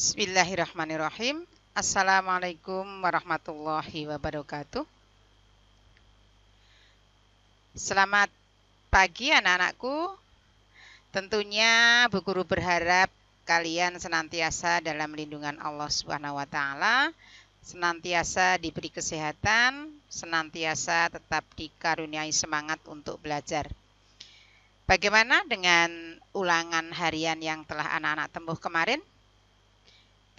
Bismillahirrahmanirrahim. Assalamualaikum warahmatullahi wabarakatuh. Selamat pagi anak-anakku. Tentunya Bu Guru berharap kalian senantiasa dalam lindungan Allah Subhanahu wa taala, senantiasa diberi kesehatan, senantiasa tetap dikaruniai semangat untuk belajar. Bagaimana dengan ulangan harian yang telah anak-anak tempuh kemarin?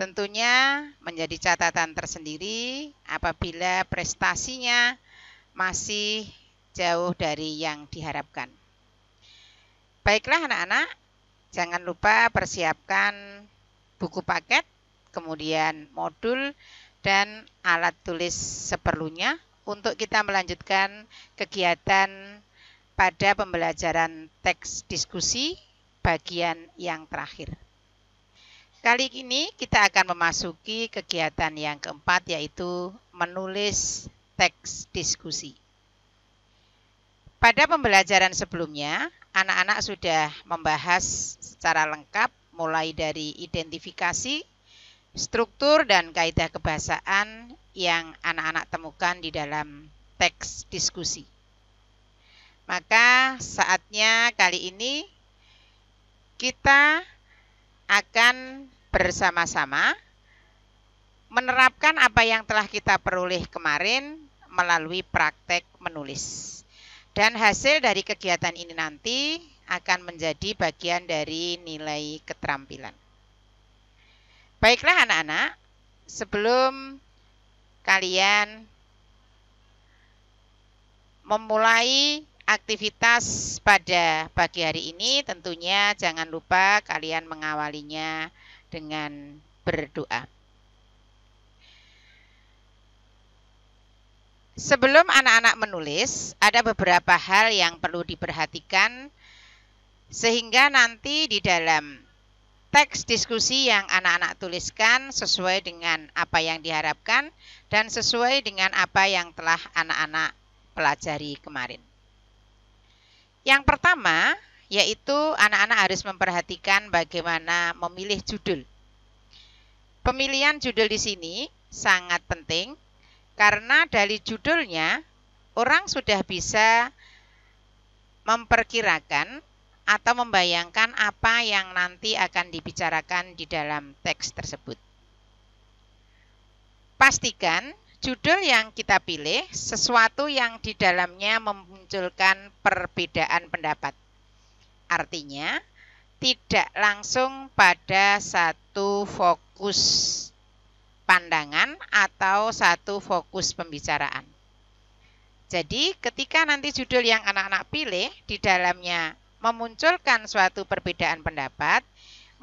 Tentunya menjadi catatan tersendiri apabila prestasinya masih jauh dari yang diharapkan. Baiklah anak-anak, jangan lupa persiapkan buku paket, kemudian modul dan alat tulis seperlunya untuk kita melanjutkan kegiatan pada pembelajaran teks diskusi bagian yang terakhir. Kali ini kita akan memasuki kegiatan yang keempat, yaitu menulis teks diskusi. Pada pembelajaran sebelumnya, anak-anak sudah membahas secara lengkap mulai dari identifikasi, struktur, dan kaidah kebahasaan yang anak-anak temukan di dalam teks diskusi. Maka saatnya kali ini kita akan bersama-sama menerapkan apa yang telah kita peroleh kemarin melalui praktek menulis. Dan hasil dari kegiatan ini nanti akan menjadi bagian dari nilai keterampilan. Baiklah anak-anak, sebelum kalian memulai aktivitas pada pagi hari ini, tentunya jangan lupa kalian mengawalinya dengan berdoa. Sebelum anak-anak menulis, ada beberapa hal yang perlu diperhatikan sehingga nanti di dalam teks diskusi yang anak-anak tuliskan sesuai dengan apa yang diharapkan dan sesuai dengan apa yang telah anak-anak pelajari kemarin. Yang pertama, yaitu anak-anak harus memperhatikan bagaimana memilih judul. Pemilihan judul di sini sangat penting karena dari judulnya orang sudah bisa memperkirakan atau membayangkan apa yang nanti akan dibicarakan di dalam teks tersebut. Pastikan judul yang kita pilih sesuatu yang di dalamnya memunculkan perbedaan pendapat. Artinya, tidak langsung pada satu fokus pandangan atau satu fokus pembicaraan. Jadi, ketika nanti judul yang anak-anak pilih di dalamnya memunculkan suatu perbedaan pendapat,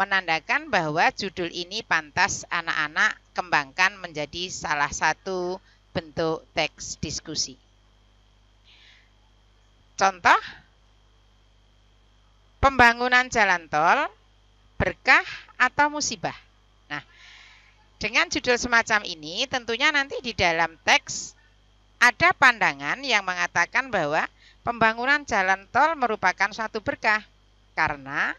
menandakan bahwa judul ini pantas anak-anak kembangkan menjadi salah satu bentuk teks diskusi. Contoh, pembangunan jalan tol, berkah atau musibah. Nah, dengan judul semacam ini tentunya nanti di dalam teks ada pandangan yang mengatakan bahwa pembangunan jalan tol merupakan suatu berkah karena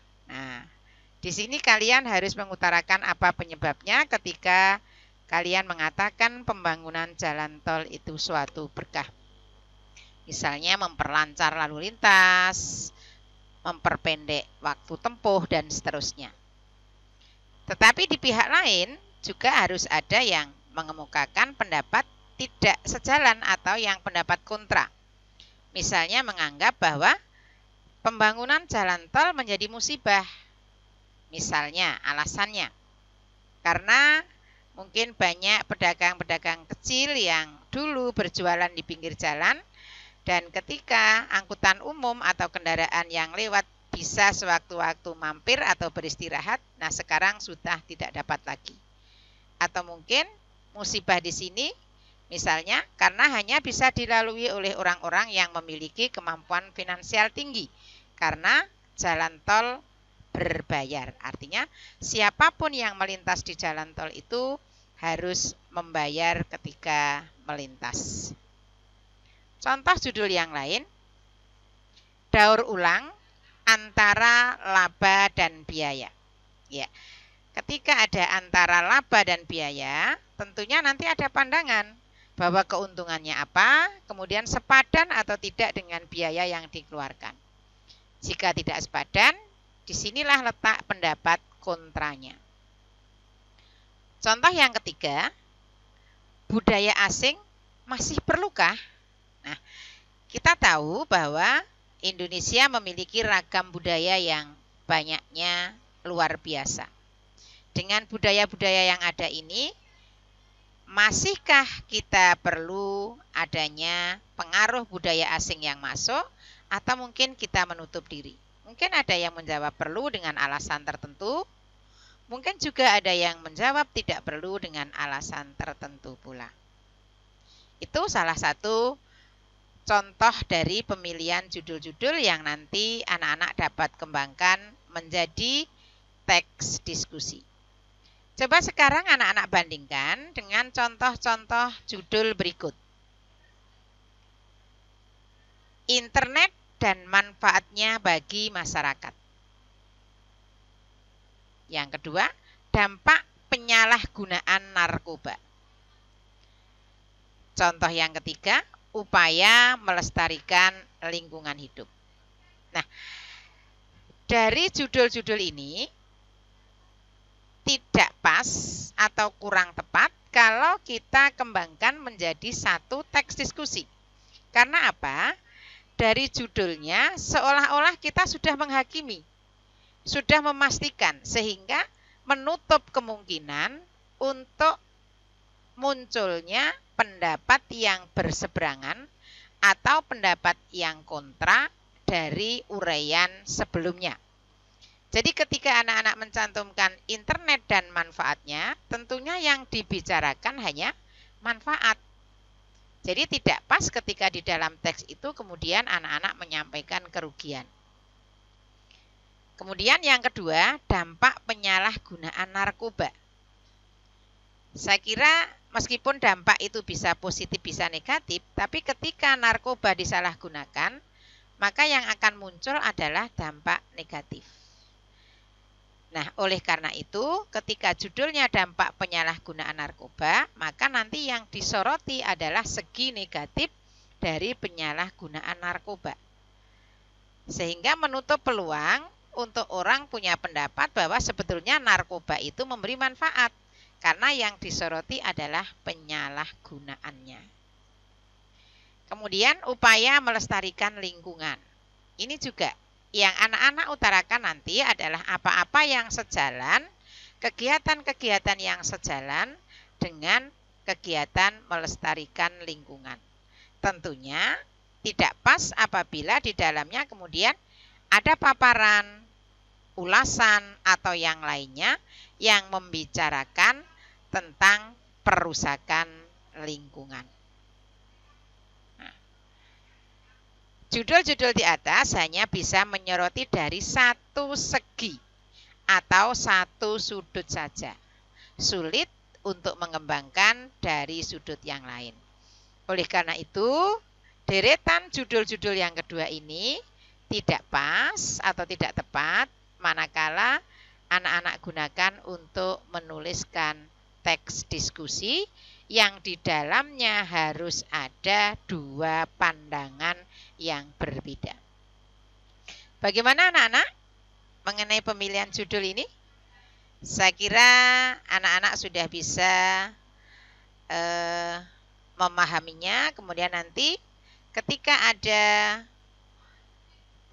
di sini kalian harus mengutarakan apa penyebabnya ketika kalian mengatakan pembangunan jalan tol itu suatu berkah. Misalnya memperlancar lalu lintas, memperpendek waktu tempuh, dan seterusnya. Tetapi di pihak lain juga harus ada yang mengemukakan pendapat tidak sejalan atau yang pendapat kontra. Misalnya menganggap bahwa pembangunan jalan tol menjadi musibah. Misalnya alasannya, karena mungkin banyak pedagang-pedagang kecil yang dulu berjualan di pinggir jalan dan ketika angkutan umum atau kendaraan yang lewat bisa sewaktu-waktu mampir atau beristirahat, nah sekarang sudah tidak dapat lagi. Atau mungkin musibah di sini misalnya karena hanya bisa dilalui oleh orang-orang yang memiliki kemampuan finansial tinggi karena jalan tol berbayar. Artinya siapapun yang melintas di jalan tol itu harus membayar ketika melintas. Contoh judul yang lain, daur ulang antara laba dan biaya. Ya, ketika ada antara laba dan biaya, tentunya nanti ada pandangan bahwa keuntungannya apa, kemudian sepadan atau tidak dengan biaya yang dikeluarkan. Jika tidak sepadan, disinilah letak pendapat kontranya. Contoh yang ketiga, budaya asing masih perlukah? Nah, kita tahu bahwa Indonesia memiliki ragam budaya yang banyaknya luar biasa. Dengan budaya-budaya yang ada ini, masihkah kita perlu adanya pengaruh budaya asing yang masuk, atau mungkin kita menutup diri? Mungkin ada yang menjawab perlu dengan alasan tertentu, mungkin juga ada yang menjawab tidak perlu dengan alasan tertentu pula. Itu salah satu contoh dari pemilihan judul-judul yang nanti anak-anak dapat kembangkan menjadi teks diskusi. Coba sekarang anak-anak bandingkan dengan contoh-contoh judul berikut. Internet dan manfaatnya bagi masyarakat. Yang kedua, dampak penyalahgunaan narkoba. Contoh yang ketiga, upaya melestarikan lingkungan hidup. Nah, dari judul-judul ini tidak pas atau kurang tepat kalau kita kembangkan menjadi satu teks diskusi. Karena apa? Dari judulnya seolah-olah kita sudah menghakimi, sudah memastikan, sehingga menutup kemungkinan untuk munculnya pendapat yang berseberangan atau pendapat yang kontra dari uraian sebelumnya. Jadi ketika anak-anak mencantumkan internet dan manfaatnya, tentunya yang dibicarakan hanya manfaat. Jadi tidak pas ketika di dalam teks itu kemudian anak-anak menyampaikan kerugian. Kemudian yang kedua, dampak penyalahgunaan narkoba. Saya kira meskipun dampak itu bisa positif bisa negatif, tapi ketika narkoba disalahgunakan, maka yang akan muncul adalah dampak negatif. Nah, oleh karena itu, ketika judulnya dampak penyalahgunaan narkoba, maka nanti yang disoroti adalah segi negatif dari penyalahgunaan narkoba. Sehingga menutup peluang untuk orang punya pendapat bahwa sebetulnya narkoba itu memberi manfaat, karena yang disoroti adalah penyalahgunaannya. Kemudian upaya melestarikan lingkungan. Ini juga yang anak-anak utarakan nanti adalah apa-apa yang sejalan, kegiatan-kegiatan yang sejalan dengan kegiatan melestarikan lingkungan. Tentunya tidak pas apabila di dalamnya kemudian ada paparan, ulasan, atau yang lainnya yang membicarakan tentang perusakan lingkungan. Judul-judul di atas hanya bisa menyoroti dari satu segi atau satu sudut saja. Sulit untuk mengembangkan dari sudut yang lain. Oleh karena itu, deretan judul-judul yang kedua ini tidak pas atau tidak tepat manakala anak-anak gunakan untuk menuliskan teks diskusi yang di dalamnya harus ada dua pandangan yang berbeda. Bagaimana anak-anak mengenai pemilihan judul ini? Saya kira anak-anak sudah bisa memahaminya. Kemudian nanti ketika ada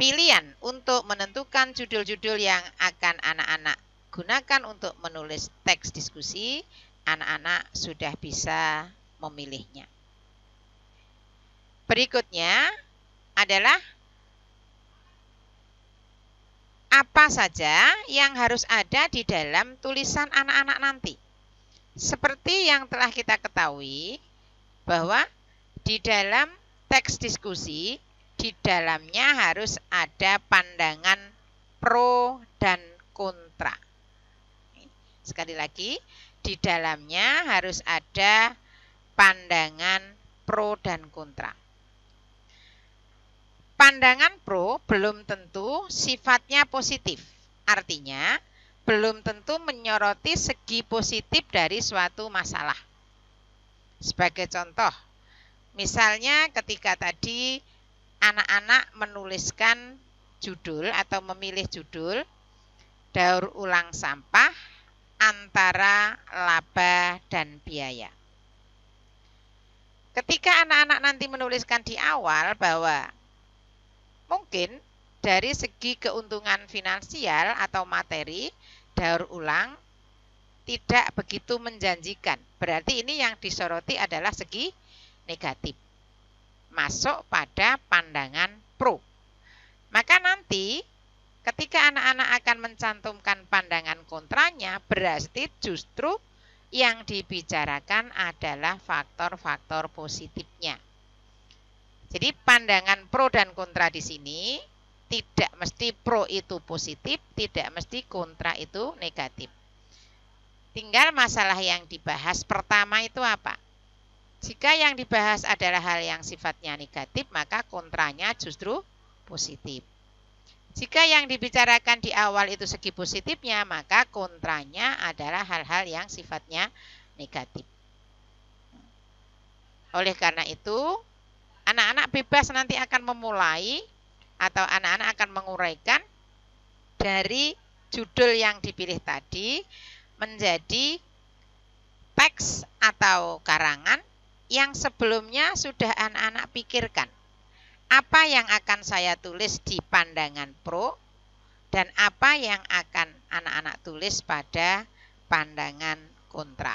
pilihan untuk menentukan judul-judul yang akan anak-anak gunakan untuk menulis teks diskusi, anak-anak sudah bisa memilihnya. Berikutnya adalah apa saja yang harus ada di dalam tulisan anak-anak nanti. Seperti yang telah kita ketahui bahwa di dalam teks diskusi, di dalamnya harus ada pandangan pro dan kontra. Sekali lagi, di dalamnya harus ada pandangan pro dan kontra. Pandangan pro belum tentu sifatnya positif. Artinya, belum tentu menyoroti segi positif dari suatu masalah. Sebagai contoh, misalnya ketika tadi anak-anak menuliskan judul atau memilih judul daur ulang sampah antara laba dan biaya. Ketika anak-anak nanti menuliskan di awal bahwa mungkin dari segi keuntungan finansial atau materi daur ulang tidak begitu menjanjikan. Berarti ini yang disoroti adalah segi negatif. Masuk pada pandangan pro. Maka nanti ketika anak-anak akan mencantumkan pandangan kontranya, berarti justru yang dibicarakan adalah faktor-faktor positifnya. Jadi pandangan pro dan kontra di sini tidak mesti pro itu positif, tidak mesti kontra itu negatif. Tinggal masalah yang dibahas pertama itu apa? Jika yang dibahas adalah hal yang sifatnya negatif, maka kontranya justru positif. Jika yang dibicarakan di awal itu segi positifnya, maka kontranya adalah hal-hal yang sifatnya negatif. Oleh karena itu, anak-anak bebas nanti akan memulai atau anak-anak akan menguraikan dari judul yang dipilih tadi menjadi teks atau karangan yang sebelumnya sudah anak-anak pikirkan. Apa yang akan saya tulis di pandangan pro dan apa yang akan anak-anak tulis pada pandangan kontra.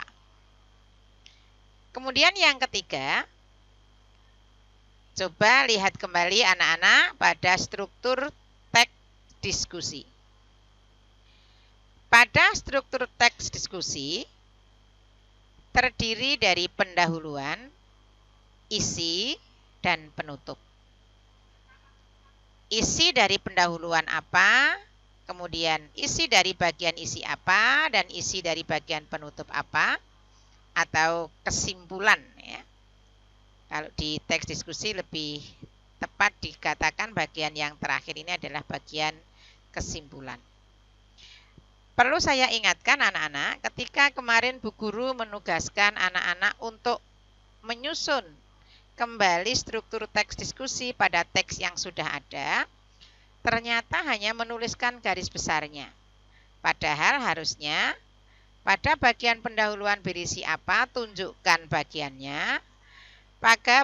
Kemudian yang ketiga, coba lihat kembali anak-anak pada struktur teks diskusi. Pada struktur teks diskusi terdiri dari pendahuluan, isi, dan penutup. Isi dari pendahuluan apa, kemudian isi dari bagian isi apa, dan isi dari bagian penutup apa, atau kesimpulan. Ya. Kalau di teks diskusi lebih tepat dikatakan bagian yang terakhir ini adalah bagian kesimpulan. Perlu saya ingatkan anak-anak, ketika kemarin Bu Guru menugaskan anak-anak untuk menyusun kembali struktur teks diskusi pada teks yang sudah ada, ternyata hanya menuliskan garis besarnya. Padahal harusnya pada bagian pendahuluan berisi apa, tunjukkan bagiannya.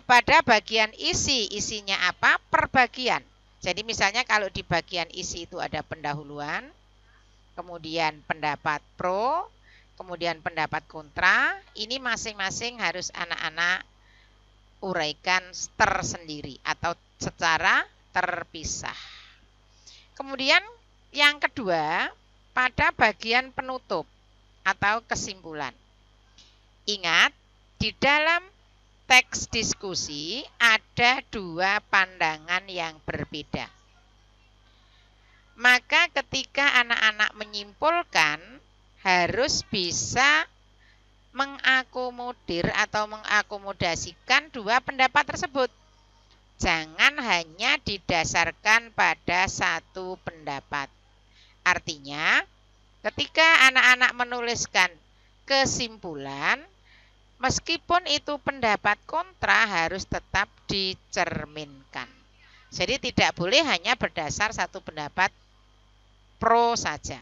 Pada bagian isi, isinya apa, per bagian. Jadi misalnya kalau di bagian isi itu ada pendahuluan, kemudian pendapat pro, kemudian pendapat kontra, ini masing-masing harus anak-anak uraikan tersendiri atau secara terpisah. Kemudian yang kedua, pada bagian penutup atau kesimpulan. Ingat, di dalam teks diskusi ada dua pandangan yang berbeda. Maka ketika anak-anak menyimpulkan, harus bisa mengakomodir atau mengakomodasikan dua pendapat tersebut. Jangan hanya didasarkan pada satu pendapat. Artinya, ketika anak-anak menuliskan kesimpulan, meskipun itu pendapat kontra harus tetap dicerminkan. Jadi tidak boleh hanya berdasar satu pendapat pro saja.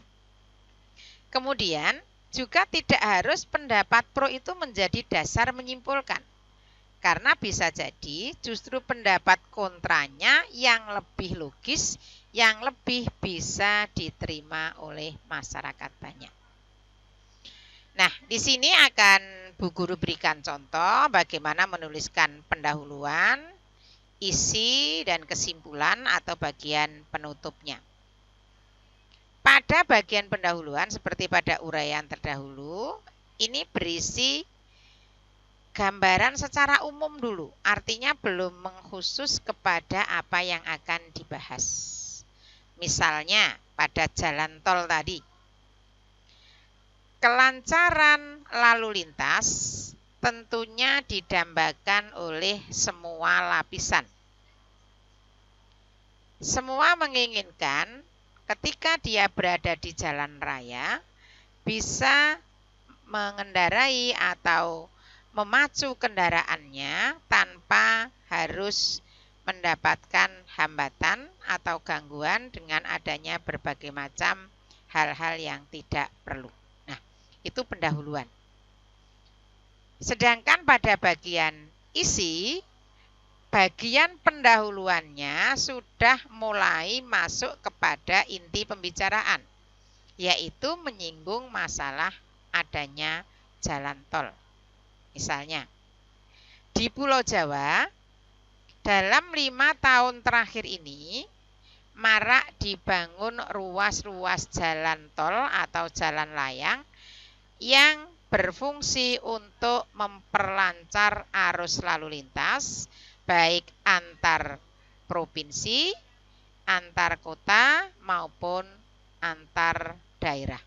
Kemudian, juga tidak harus pendapat pro itu menjadi dasar menyimpulkan. Karena bisa jadi justru pendapat kontranya yang lebih logis, yang lebih bisa diterima oleh masyarakat banyak. Nah, di sini akan Bu Guru berikan contoh bagaimana menuliskan pendahuluan, isi, dan kesimpulan atau bagian penutupnya. Pada bagian pendahuluan seperti pada uraian terdahulu, ini berisi gambaran secara umum dulu, artinya belum mengkhusus kepada apa yang akan dibahas. Misalnya pada jalan tol tadi, kelancaran lalu lintas tentunya didambakan oleh semua lapisan. Semua menginginkan ketika dia berada di jalan raya bisa mengendarai atau memacu kendaraannya tanpa harus mendapatkan hambatan atau gangguan dengan adanya berbagai macam hal-hal yang tidak perlu. Nah, itu pendahuluan. Sedangkan pada bagian isi, bagian pendahuluannya sudah mulai masuk kepada inti pembicaraan, yaitu menyinggung masalah adanya jalan tol. Misalnya, di Pulau Jawa, dalam 5 tahun terakhir ini, marak dibangun ruas-ruas jalan tol atau jalan layang yang berfungsi untuk memperlancar arus lalu lintas, baik antar provinsi, antar kota, maupun antar daerah.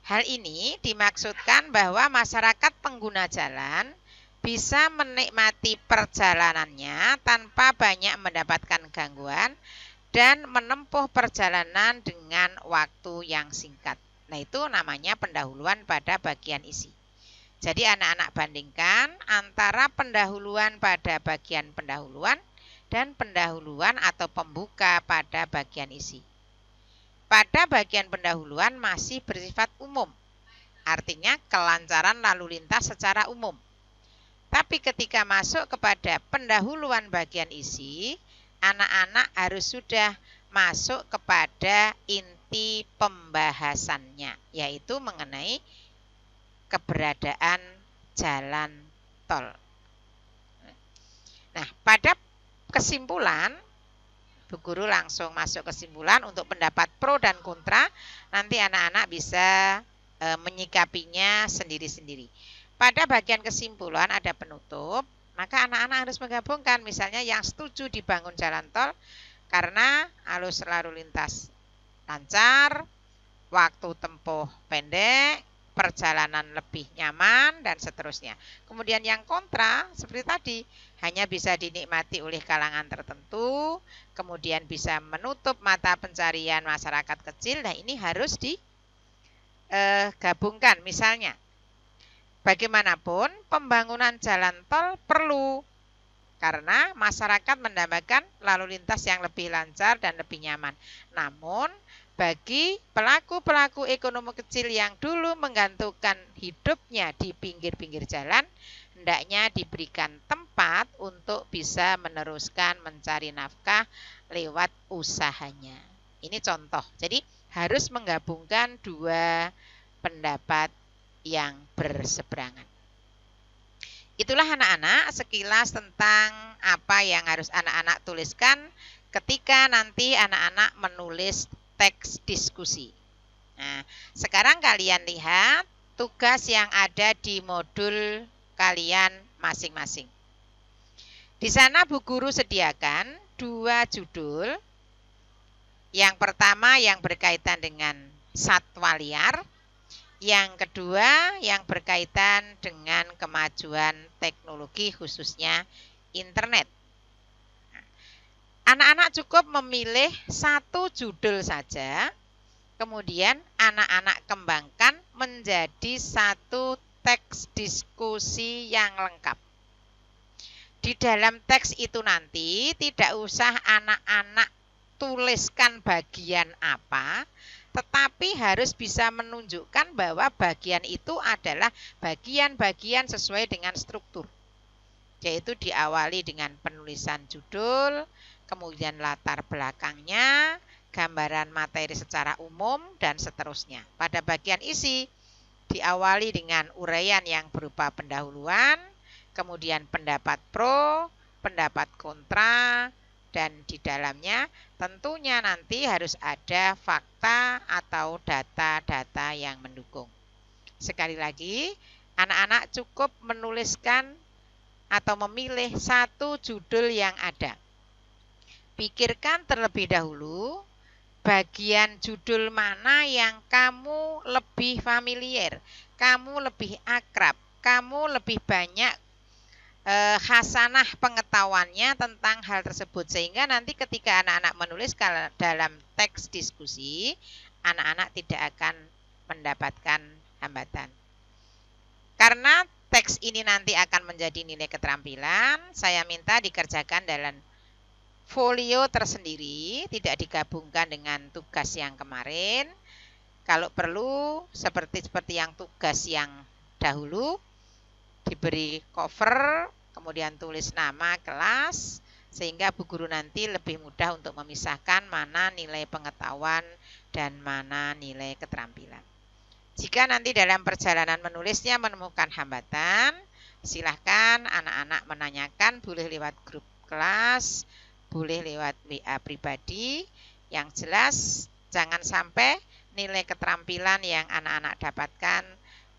Hal ini dimaksudkan bahwa masyarakat pengguna jalan bisa menikmati perjalanannya tanpa banyak mendapatkan gangguan dan menempuh perjalanan dengan waktu yang singkat. Nah, itu namanya pendahuluan pada bagian isi. Jadi anak-anak bandingkan antara pendahuluan pada bagian pendahuluan dan pendahuluan atau pembuka pada bagian isi. Pada bagian pendahuluan masih bersifat umum, artinya kelancaran lalu lintas secara umum. Tapi ketika masuk kepada pendahuluan bagian isi, anak-anak harus sudah masuk kepada inti pembahasannya, yaitu mengenai keberadaan jalan tol. Nah, pada kesimpulan, Bu Guru langsung masuk kesimpulan untuk pendapat pro dan kontra. Nanti anak-anak bisa menyikapinya sendiri-sendiri. Pada bagian kesimpulan ada penutup, maka anak-anak harus menggabungkan. Misalnya yang setuju dibangun jalan tol karena arus lalu lintas lancar, waktu tempuh pendek, perjalanan lebih nyaman, dan seterusnya. Kemudian yang kontra, seperti tadi, hanya bisa dinikmati oleh kalangan tertentu, kemudian bisa menutup mata pencarian masyarakat kecil. Nah, ini harus digabungkan. Misalnya, bagaimanapun pembangunan jalan tol perlu, karena masyarakat mendapatkan lalu lintas yang lebih lancar dan lebih nyaman. Namun, bagi pelaku-pelaku ekonomi kecil yang dulu menggantungkan hidupnya di pinggir-pinggir jalan, hendaknya diberikan tempat untuk bisa meneruskan mencari nafkah lewat usahanya. Ini contoh. Jadi harus menggabungkan dua pendapat yang berseberangan. Itulah anak-anak sekilas tentang apa yang harus anak-anak tuliskan ketika nanti anak-anak menulis teks diskusi. Nah, sekarang kalian lihat tugas yang ada di modul kalian masing-masing. Di sana Bu Guru sediakan 2 judul. Yang pertama yang berkaitan dengan satwa liar. Yang kedua yang berkaitan dengan kemajuan teknologi khususnya internet. Anak-anak cukup memilih 1 judul saja, kemudian anak-anak kembangkan menjadi 1 teks diskusi yang lengkap. Di dalam teks itu nanti tidak usah anak-anak tuliskan bagian apa, tetapi harus bisa menunjukkan bahwa bagian itu adalah bagian-bagian sesuai dengan struktur. Yaitu diawali dengan penulisan judul, kemudian latar belakangnya, gambaran materi secara umum, dan seterusnya. Pada bagian isi, diawali dengan uraian yang berupa pendahuluan, kemudian pendapat pro, pendapat kontra, dan di dalamnya tentunya nanti harus ada fakta atau data-data yang mendukung. Sekali lagi, anak-anak cukup menuliskan atau memilih 1 judul yang ada. Pikirkan terlebih dahulu bagian judul mana yang kamu lebih familiar, kamu lebih akrab, kamu lebih banyak khasanah pengetahuannya tentang hal tersebut, sehingga nanti ketika anak-anak menulis dalam teks diskusi, anak-anak tidak akan mendapatkan hambatan. Karena teks ini nanti akan menjadi nilai keterampilan, saya minta dikerjakan dalam folio tersendiri, tidak digabungkan dengan tugas yang kemarin. Kalau perlu seperti yang tugas yang dahulu, diberi cover, kemudian tulis nama kelas, sehingga bu guru nanti lebih mudah untuk memisahkan mana nilai pengetahuan dan mana nilai keterampilan. Jika nanti dalam perjalanan menulisnya menemukan hambatan, silahkan anak-anak menanyakan, boleh lewat grup kelas, boleh lewat WA pribadi. Yang jelas jangan sampai nilai keterampilan yang anak-anak dapatkan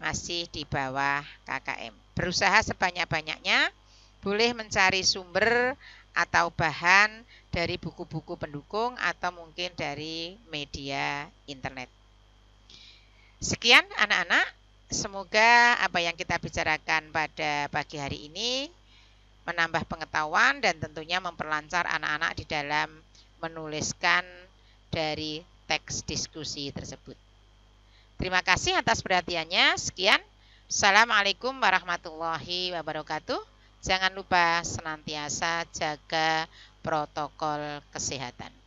masih di bawah KKM. Berusaha sebanyak-banyaknya, boleh mencari sumber atau bahan dari buku-buku pendukung atau mungkin dari media internet. Sekian anak-anak, semoga apa yang kita bicarakan pada pagi hari ini menambah pengetahuan dan tentunya memperlancar anak-anak di dalam menuliskan dari teks diskusi tersebut. Terima kasih atas perhatiannya. Sekian. Assalamualaikum warahmatullahi wabarakatuh. Jangan lupa senantiasa jaga protokol kesehatan.